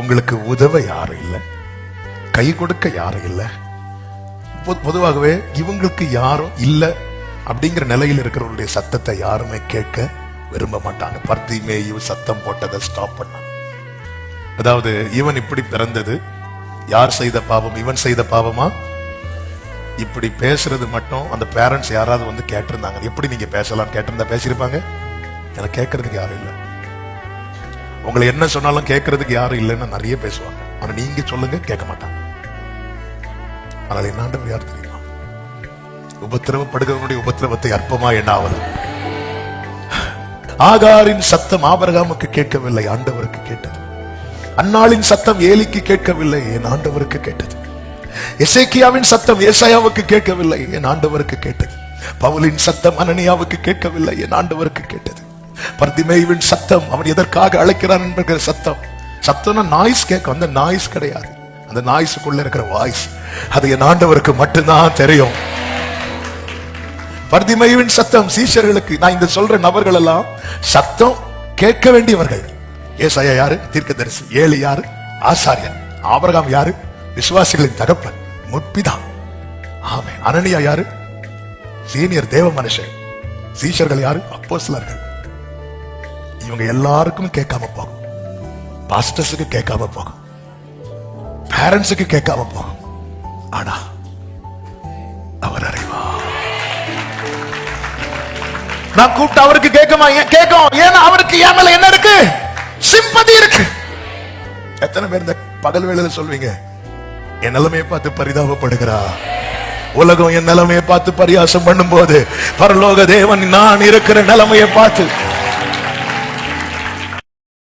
உங்களுக்கு உதவ யாரும் இல்லை, கை கொடுக்க யாரும் இல்லை. பொதுவாகவே இவங்களுக்கு யாரும் இல்லை அப்படிங்கிற நிலையில் இருக்கிறவருடைய சத்தத்தை யாருமே கேட்க விரும்ப மாட்டாங்க. பர்திமேயு சத்தம் போட்டதை ஸ்டாப் பண்ணான். அதாவது இவன் இப்படி பிறந்தது யார் செய்த பாவம்? இவன் செய்த பாவமா? இப்படி பேசுறது மட்டும் அந்த பேரண்ட்ஸ் யாராவது வந்து கேட்டிருந்தாங்க, எப்படி நீங்க பேசலாம் கேட்டிருந்தா பேசியிருப்பாங்க. எனக்கு கேட்கறதுக்கு யாரும் இல்லை. உங்களை என்ன சொன்னாலும் கேட்கறதுக்கு யாரும் இல்லைன்னு நிறைய பேசுவாங்க. ஆனா நீங்க சொல்லுங்க, கேட்க மாட்டாங்க. ஆனால் என்ன ஆண்டவர் யார் தெரியுமா? உபத்திரவப்படுகிறவனுடைய உபத்திரவத்தை அற்பமா எண்ணாவது. ஆகாரின் சத்தம் ஆபிரகாமுக்கு கேட்கவில்லை, ஆண்டவருக்கு கேட்டது. அன்னாளின் சத்தம் ஏலிக்கு கேட்கவில்லை, என் ஆண்டவருக்கு கேட்டது. எசேக்கியாவின் சத்தம் ஏசாயாவுக்கு கேட்கவில்லை, என் ஆண்டவருக்கு கேட்டது. பவுலின் சத்தம் அனனியாவுக்கு கேட்கவில்லை, என் ஆண்டவருக்கு கேட்டது. பர்திமேயுவின் சத்தம் அவன் எதற்காக அழைக்கிறான் என்கிற சத்தம். சத்தம்னா நாய்ஸ் கேட்கும், அந்த நாய்ஸ் கிடையாது. அந்த நாய்ஸுக்குள்ள இருக்கிற வாய்ஸ் அது என் ஆண்டவருக்கு மட்டும்தான் தெரியும். பர்திமேயுவின் சத்தம் சீஷர்களுக்கு, நான் இந்த சொல்ற நபர்கள் எல்லாம் சத்தம் கேட்க வேண்டியவர்கள். ஏசாயா யாரு? தீர்க்கதரிசி. ஏலி யாரு? ஆசாரியன். ஆபிரகாம் யாரு? விசுவாசிகளின் தகப்பன், முற்பிதா. ஆமென். அனனியா யாரு? சீனியர் தேவ மனுஷன். சீஷர்கள் யாரு? அப்போஸ்தலர்கள். இவங்க எல்லாருக்கும் கேட்காம போகும். பாஸ்டர்ஸுக்கு கேட்காம போகும், பேரண்ட்ஸுக்கு கேட்காம போகும். ஆனா அவர் அறிவா. நான் கூப்பிட்டு அவருக்கு கேட்குமா? கேட்கும். ஏன்னா அவருக்கு என் மேல என்ன இருக்கு? சிம்பதி இருக்கு. எத்தனை பேர் இந்த பகல் வேளையில சொல்வீங்க, என் நிலைமையை பார்த்து பரிதாபப்படுகிறா? உலகம் என் நிலைமையை பார்த்து பரியாசம் பண்ணும் போது பரலோக தேவன் நான் இருக்கிற நிலைமையை பார்த்து